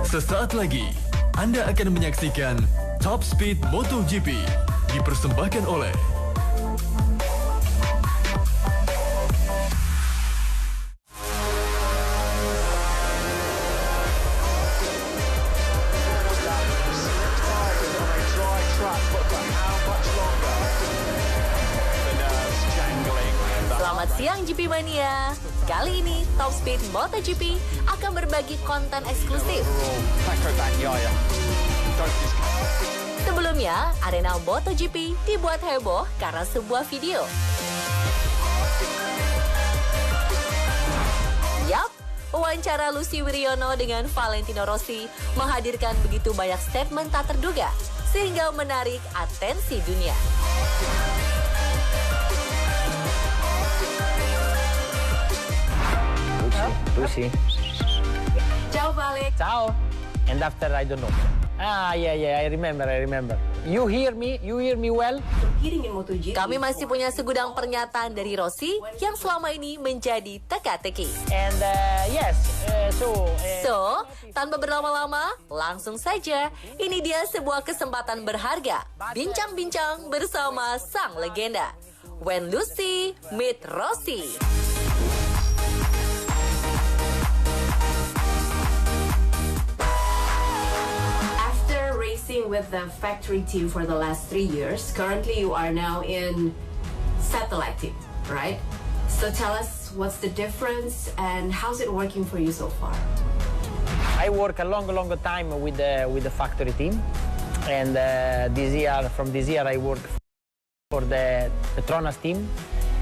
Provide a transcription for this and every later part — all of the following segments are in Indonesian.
Sesaat lagi, Anda akan menyaksikan Top Speed MotoGP dipersembahkan oleh Selamat siang GP Mania. Kali ini Top Speed MotoGP akan berbagi konten eksklusif. Sebelumnya, arena MotoGP dibuat heboh karena sebuah video. Yap, wawancara Lucy Wiryono dengan Valentino Rossi menghadirkan begitu banyak statement tak terduga sehingga menarik atensi dunia. Lucy. Ciao Vale. Ciao. And after, I don't know. Yeah, I remember. You hear me well? Kami masih punya segudang pernyataan dari Rossi yang selama ini menjadi teka-teki. And yes, So, tanpa berlama-lama, langsung saja. Ini dia sebuah kesempatan berharga. Bincang-bincang bersama sang legenda. When Lucy meet Rossi. After racing with the factory team for the last 3 years, currently you are now in satellite team, right? So tell us what's the difference and how's it working for you so far? I work a long time with the factory team, and from this year I work for the Petronas team,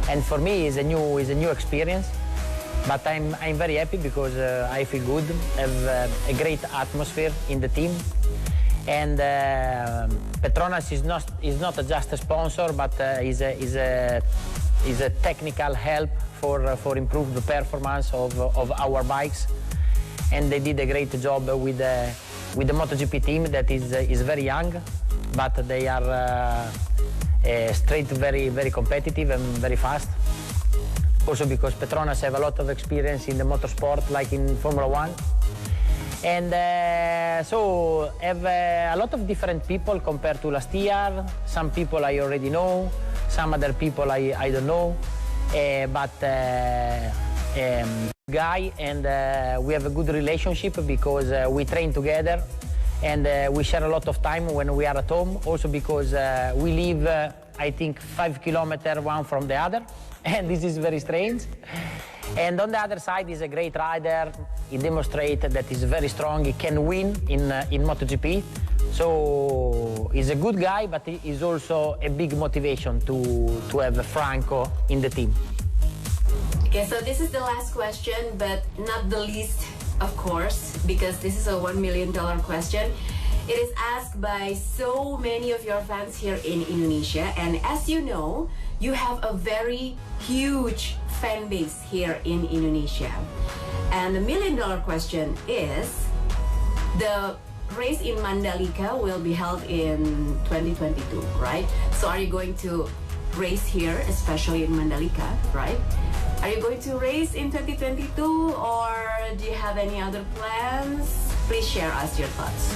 and for me is a new experience. But I'm very happy because I feel good, have a great atmosphere in the team, and Petronas is not just a sponsor, but is a technical help for improve the performance of our bikes, and they did a great job with the MotoGP team that is very young, but they are straight very competitive and very fast. Also because Petronas have a lot of experience in the motorsport, like in Formula 1. And so have a lot of different people compared to last year. Some people I already know, some other people I don't know. Guy, and we have a good relationship because we train together, and we share a lot of time when we are at home. Also because we live, I think, 5 kilometers one from the other, and this is very strange. And on the other side, he's a great rider. He demonstrates that he's very strong. He can win in MotoGP. So he's a good guy, but he is also a big motivation to have Franco in the team. Okay, so this is the last question, but not the least, of course, because this is a $1 million question. It is asked by so many of your fans here in Indonesia, and as you know, you have a very huge fan base here in Indonesia. And the $1 million question is, the race in Mandalika will be held in 2022, right? So are you going to race here, especially in Mandalika, right? Are you going to race in 2022, or do you have any other plans? Please share us your thoughts.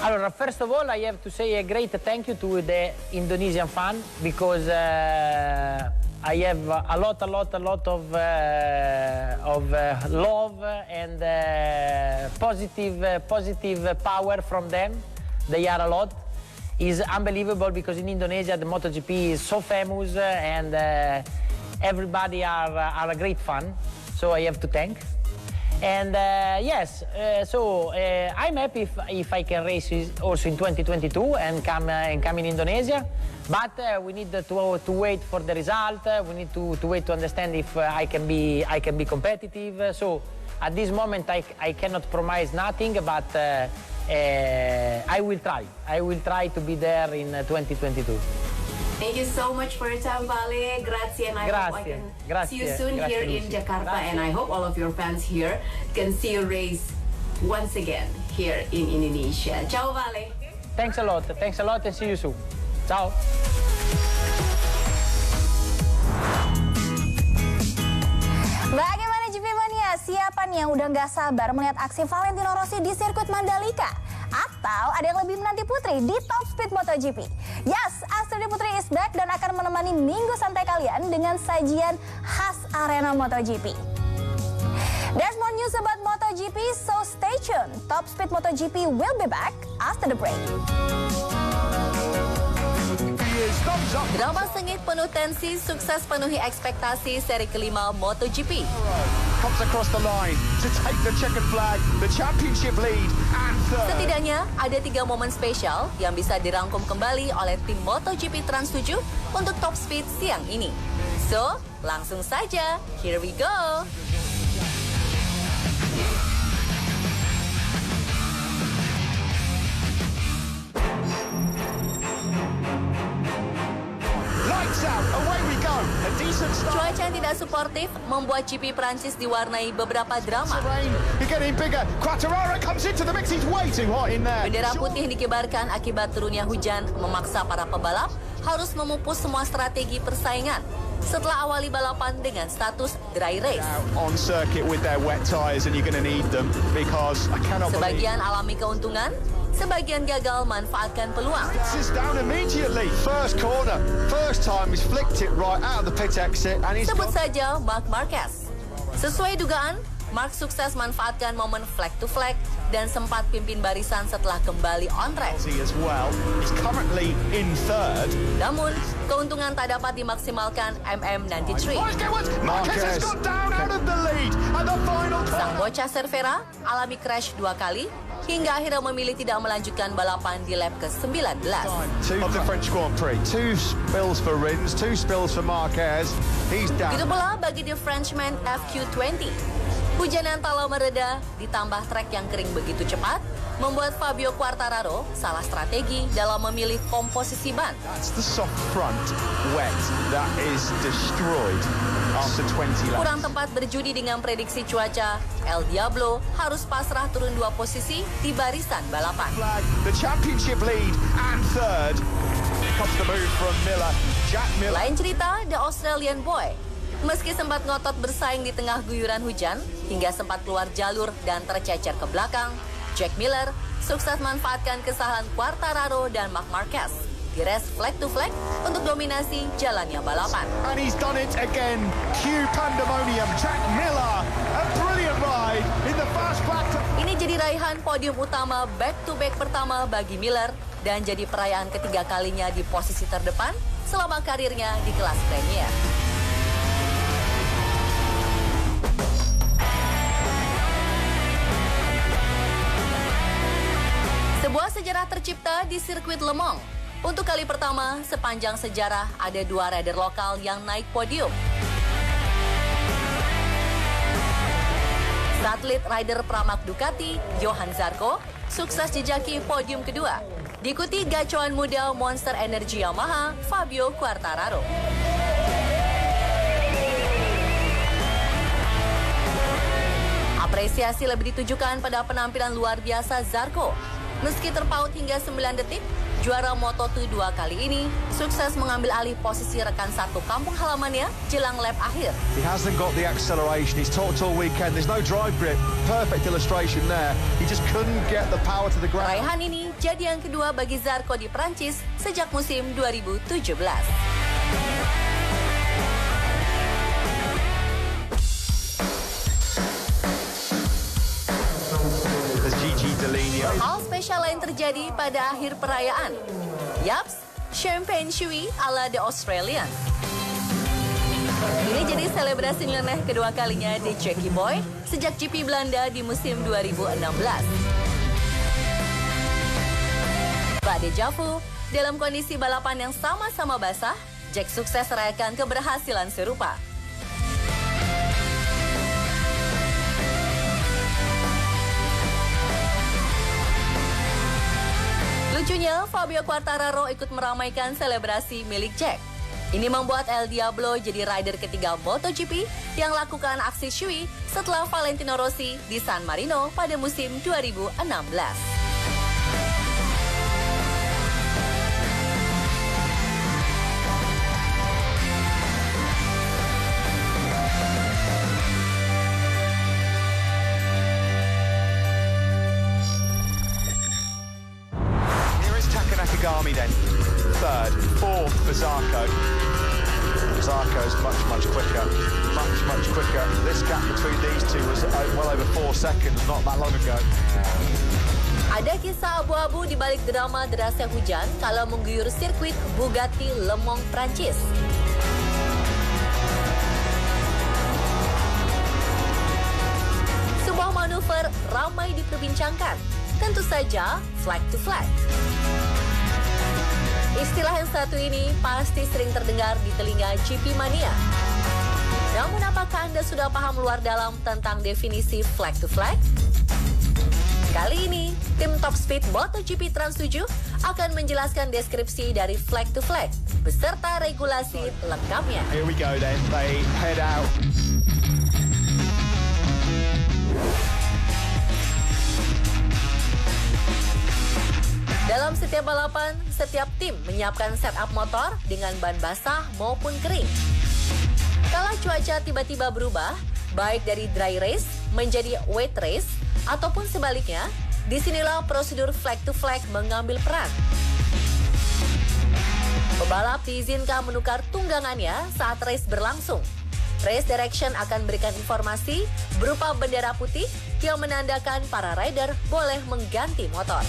Allora, first of all, I have to say a great thank you to the Indonesian fan, because I have a lot of love and positive power from them. They are a lot. It's unbelievable because in Indonesia the MotoGP is so famous, and everybody are a great fan. So I have to thank. And yes, I'm happy if I can race also in 2022 and come in Indonesia. But we need to wait for the result. We need to wait to understand if I can be competitive. So at this moment I cannot promise nothing, but I will try. I will try to be there in 2022. Thank you so much for your time, Vale. Grazie, and I hope I can see you soon here in Jakarta. And I hope all of your fans here can see you race once again here in Indonesia. Ciao, Vale. Thanks a lot, and see you soon. Ciao. Bagaimana siapa nih yang udah nggak sabar melihat aksi Valentino Rossi di sirkuit Mandalika? Atau ada yang lebih menanti Putri di Top Speed MotoGP? Yes, Astuti Putri is back dan akan menemani minggu santai kalian dengan sajian khas arena MotoGP. There's more news about MotoGP, so stay tuned. Top Speed MotoGP will be back after the break. Drama sengit penuh tensi, sukses penuhi ekspektasi seri kelima MotoGP. Comes across the line to take the checkered flag, the championship lead and third. Setidaknya ada 3 momen spesial yang bisa dirangkum kembali oleh tim MotoGP Trans 7 untuk Top Speed siang ini. So, langsung saja, here we go! Lights out, away we go. A decent start. Cuaca yang tidak suportif membuat GP Prancis diwarnai beberapa drama. Rain, you're getting bigger. Quartararo comes into the mix. He's way too hot in there. Bendera putih dikibarkan akibat turunnya hujan memaksa para pebalap harus memupus semua strategi persaingan setelah awali balapan dengan status dry race. On circuit with their wet tyres and you're going to need them because I cannot believe. Sebagian alami keuntungan, sebagian gagal manfaatkan peluang. This is down immediately. First corner, first time he's flicked it right out of the pit exit and he's Sebut saja Marc Marquez. Sesuai dugaan, Marc sukses manfaatkan momen flag to flag dan sempat pimpin barisan setelah kembali on track. as well. He's currently in third. Namun, keuntungan tak dapat dimaksimalkan MM93. Marquez has got down out of the lead at the final Sang corner. bocah Cervera alami crash 2 kali hingga akhirnya memilih tidak melanjutkan balapan di lap ke-19. Two of the French Grand Prix. 2 spills for Rins, 2 spills for Marquez. He's down. Begitu pula bagi the Frenchman FQ20. Hujan yang tak lama mereda ditambah trek yang kering begitu cepat membuat Fabio Quartararo salah strategi dalam memilih komposisi ban. That's the soft front wet that is destroyed after 20 laps. Kurang tepat berjudi dengan prediksi cuaca, El Diablo harus pasrah turun 2 posisi di barisan balapan. Flag, the championship lead and third. Comes the move from Miller. Jack Miller. Lain cerita, the Australian boy. Meski sempat ngotot bersaing di tengah guyuran hujan, hingga sempat keluar jalur dan tercecer ke belakang, Jack Miller sukses manfaatkan kesalahan Quartararo dan Marc Marquez di race flag to flag untuk dominasi jalannya balapan. And he's done it again. Cue pandemonium. Jack Miller, a brilliant ride in the fast back to... Ini jadi raihan podium utama back-to-back pertama bagi Miller dan jadi perayaan ketiga kalinya di posisi terdepan selama karirnya di kelas Premier. Sebuah sejarah tercipta di sirkuit Le Mans. Untuk kali pertama sepanjang sejarah ada 2 rider lokal yang naik podium. Satelit rider Pramac Ducati, Johan Zarco, sukses jejaki podium kedua. Diikuti gacoan muda Monster Energy Yamaha, Fabio Quartararo. Apresiasi lebih ditujukan pada penampilan luar biasa Zarco. Meski terpaut hingga 9 detik, juara Moto2 kali ini sukses mengambil alih posisi rekan satu kampung halamannya jelang lap akhir. He hasn't got the acceleration. He's talked all weekend. There's no drive grip. Perfect illustration there. He just couldn't get the power to the ground. Raihan ini jadi yang kedua bagi Zarco di Prancis sejak musim 2017. Hal spesial lain terjadi pada akhir perayaan. Yaps, champagne shui ala The Australian. Ini jadi selebrasi nyeleneh kedua kalinya di Jackie Boy sejak GP Belanda di musim 2016. Pak Dejavu, dalam kondisi balapan yang sama-sama basah, Jack sukses merayakan keberhasilan serupa. Lucunya, Fabio Quartararo ikut meramaikan selebrasi milik Jack. Ini membuat El Diablo jadi rider ketiga MotoGP yang lakukan aksi shui setelah Valentino Rossi di San Marino pada musim 2016. Army then. Third, fourth for Zarco. Zarco's much quicker. Much quicker. This gap between these two was well over 4 seconds not that long ago. Ada kisah abu-abu di balik drama derasnya hujan kalau mengguyur sirkuit Bugatti Le Mans, Prancis. Sebuah manuver ramai diperbincangkan, tentu saja flag to flag. Istilah yang satu ini pasti sering terdengar di telinga GP Mania. Namun apakah Anda sudah paham luar dalam tentang definisi flag to flag? Kali ini, tim Top Speed MotoGP Trans 7 akan menjelaskan deskripsi dari flag to flag beserta regulasi lengkapnya. Here we go then, they head out. Dalam setiap balapan, setiap tim menyiapkan setup motor dengan ban basah maupun kering. Kala cuaca tiba-tiba berubah, baik dari dry race menjadi wet race, ataupun sebaliknya, disinilah prosedur flag to flag mengambil peran. Pebalap diizinkan menukar tunggangannya saat race berlangsung. Race direction akan berikan informasi berupa bendera putih yang menandakan para rider boleh mengganti motor.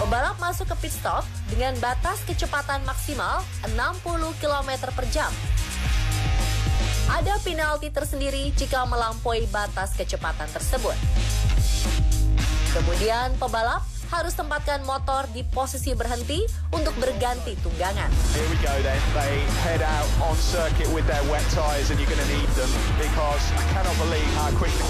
Pebalap masuk ke pit stop dengan batas kecepatan maksimal 60 km per jam. Ada penalti tersendiri jika melampaui batas kecepatan tersebut. Kemudian pebalap harus tempatkan motor di posisi berhenti untuk berganti tunggangan. Here we go then, they head out on circuit with their wet tyres and you're going to need them because I cannot believe how quickly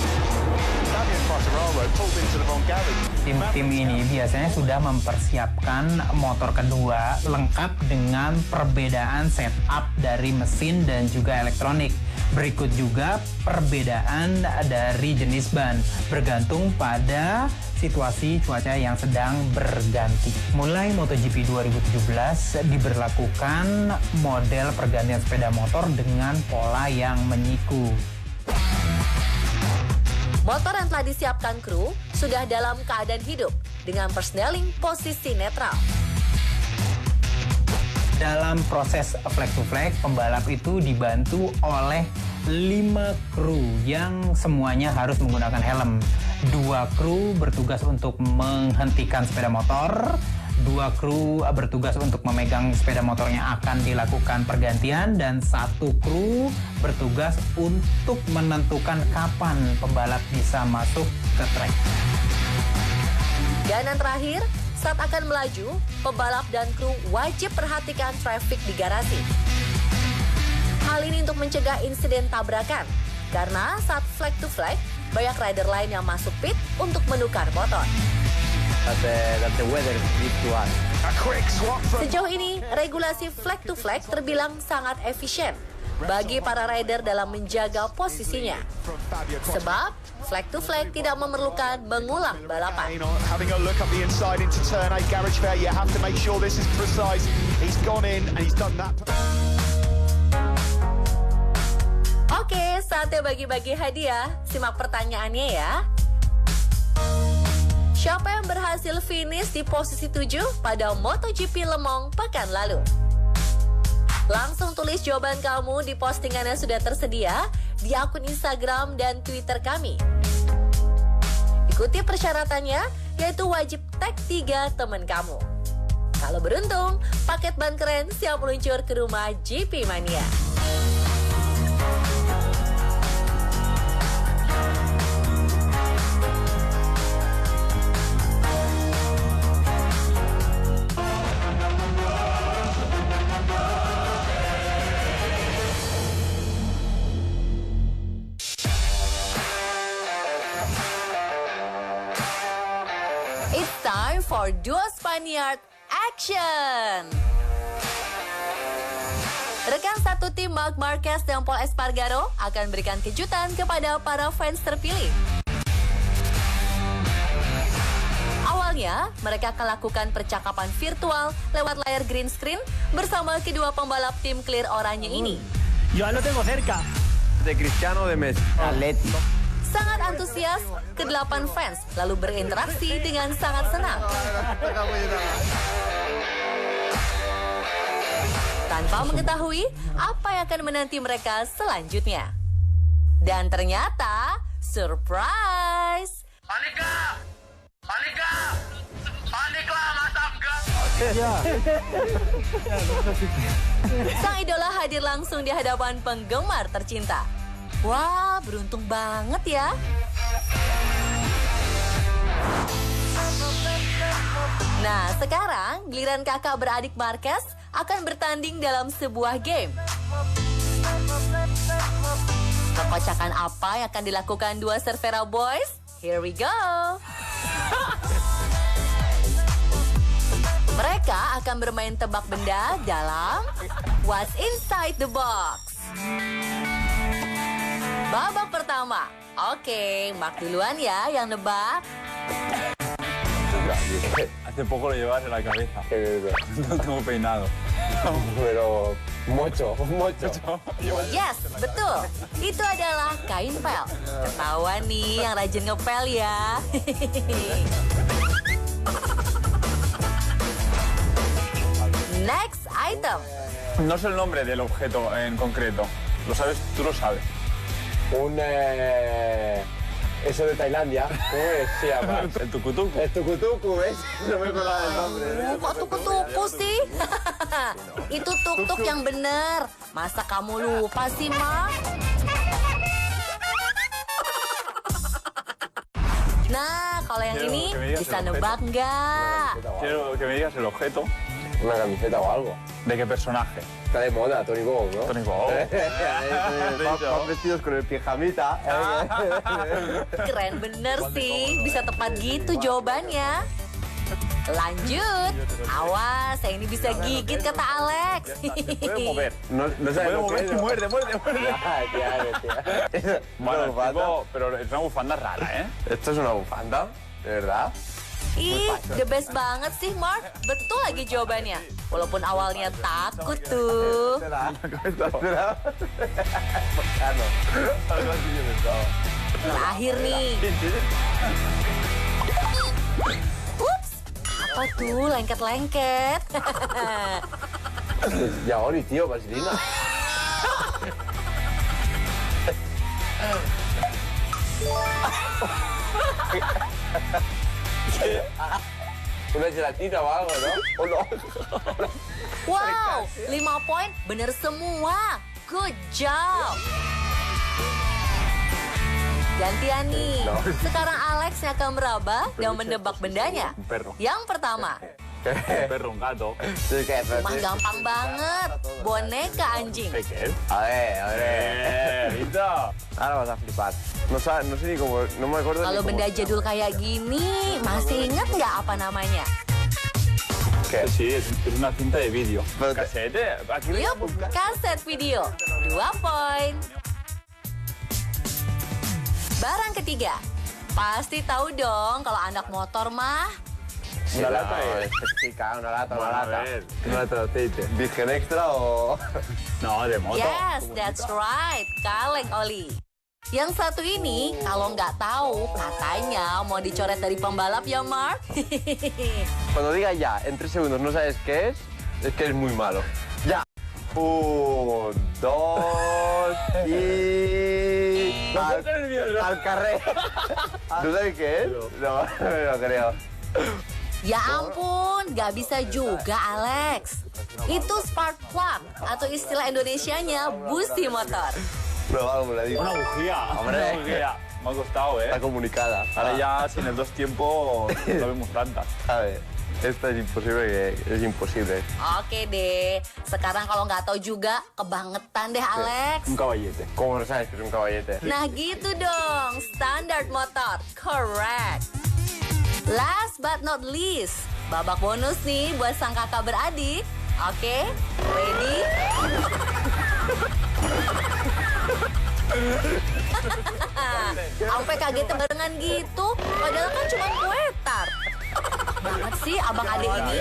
Fabio Quartararo pulled into the wrong garage. Tim ini biasanya sudah mempersiapkan motor kedua lengkap dengan perbedaan setup dari mesin dan juga elektronik. Berikut juga perbedaan dari jenis ban bergantung pada situasi cuaca yang sedang berganti. Mulai MotoGP 2017 diberlakukan model pergantian sepeda motor dengan pola yang menyiku. Motor yang telah disiapkan kru sudah dalam keadaan hidup dengan persneling posisi netral. Dalam proses flag to flag, pembalap itu dibantu oleh 5 kru yang semuanya harus menggunakan helm. 2 kru bertugas untuk menghentikan sepeda motor, 2 kru bertugas untuk memegang sepeda motor yang akan dilakukan pergantian, dan 1 kru bertugas untuk menentukan kapan pembalap bisa masuk ke trek. Dan yang terakhir, saat akan melaju, pebalap dan kru wajib perhatikan traffic di garasi. Hal ini untuk mencegah insiden tabrakan, karena saat flag to flag, banyak rider lain yang masuk pit untuk menukar motor. Sejauh ini, regulasi flag to flag terbilang sangat efisien bagi para rider dalam menjaga posisinya. Sebab, flag to flag tidak memerlukan mengulang balapan. Having a look up the inside into turn 8 garage fair, you have to make sure this is precise. He's gone in and he's done that. Oke, saatnya bagi-bagi hadiah. Simak pertanyaannya ya. Siapa yang berhasil finish di posisi 7 pada MotoGP Le Mans pekan lalu? Langsung tulis jawaban kamu di postingan yang sudah tersedia di akun Instagram dan Twitter kami. Ikuti persyaratannya, yaitu wajib tag 3 teman kamu. Kalau beruntung, paket ban keren siap meluncur ke rumah GP Mania. It's time for Duo Spaniard Action! Rekan satu tim Marc Marquez dan Paul Espargaro akan berikan kejutan kepada para fans terpilih. Awalnya, mereka akan lakukan percakapan virtual lewat layar green screen bersama kedua pembalap tim Clear Oranye ini. Yo lo tengo cerca. De Cristiano de Messi. Atleti. Sangat antusias, ke-8 fans lalu berinteraksi dengan sangat senang. Tanpa mengetahui apa yang akan menanti mereka selanjutnya. Dan ternyata, surprise! Panika! Panika! Paniklah, masa enggak? Sang idola hadir langsung di hadapan penggemar tercinta. Wah, beruntung banget ya. Nah, sekarang giliran kakak beradik Marquez akan bertanding dalam sebuah game. Kekocakan apa yang akan dilakukan dua Cervera Boys? Here we go! Mereka akan bermain tebak benda dalam What's Inside the Box. Babak pertama. Oke, Mark duluan ya yang nebak. Hace poco lo llevas en la cabeza. No tengo peinado. Pero mucho. Yes, betul. Itu adalah kain pel. Ketahuan nih yang rajin ngepel ya. Next item. No sé el nombre del objeto en concreto. ¿Lo sabes? Tú lo sabes. Eso de Tailandia, ¿cómo es? Se llama? El tucutucu. El tucutucu, ¿ves? No me acordaba del nombre. Kok tuku-tuku sih? Itu tuk-tuk yang bener. Masa kamu lupa sih, Mark? Nah, kalau yang ini bisa nebak nggak? Quiero que me digas el objeto. Una camiseta o algo. ¿De qué personaje? Está de moda, Tony Bow, ¿no? Tony Bow. Van vestidos con el pijamita. Keren bener sih, bisa tepat gitu jawabannya. Lanjut, awas, saya ini bisa gigit kata Alex. Puede mover. No sabes lo que es. Muerde. Tía. Bueno, pero es una bufanda rara, ¿eh? ¿Esto es una bufanda? ¿De verdad? Ih, the best banget sih, Mark. Betul lagi jawabannya. Walaupun awalnya takut tuh. Terakhir nih. Ups, apa tuh lengket-lengket? Ya Oli, tío, vaselina. Una gelatina o algo, ¿no? ¿O no? Wow, 5 poin bener semua. Good job. Gantian nih. Sekarang Alex yang akan meraba dan menebak bendanya. Yang pertama. Perro, un gato. Mah gampang banget. Boneka anjing. A ver. ¿Listo? Ahora vas a flipar. No sé ni cómo, no me acuerdo. Kalau benda jadul kayak gini, masih inget nggak apa namanya? ¿Qué? Sí, es una cinta de vídeo. ¿Casete? Aquí le Yup, kaset video. 2 poin. Barang ketiga. Pasti tahu dong kalau anak motor mah. Una lata chica, una lata. A ver. Una lata de aceite. ¿Virgen extra o...? No, de moto. Yes, that's right. Kaleng oli. Yang satu ini, kalau nggak tahu, katanya mau dicoret dari pembalap ya, Mark? Cuando diga ya, en 3 segundos no sabes qué es que es muy malo. Ya. 1, 2 y... al carré. ¿Tú sabes qué es? No, no lo creo. Ya ampun, nggak bisa juga, Alex. Itu spark plug, atau istilah Indonesianya busi motor. No, vamos, la digo. Una bujía. Hombre. Una bujía. Me ha costado, ¿eh? Está comunicada. Ahora ya sin el 2 tiempos no vemos tantas. A ver, esta es imposible, es imposible. Oke deh, sekarang kalau nggak tahu juga, kebangetan deh, Alex. Un caballete. ¿Cómo no sabes que es un caballete? Nah gitu dong, standar motor, correct. Last but not least, babak bonus nih buat sang kakak beradik. Oke, ready? Sampai kaget barengan gitu, padahal kan cuma kue tart. Banget sih abang adik ini.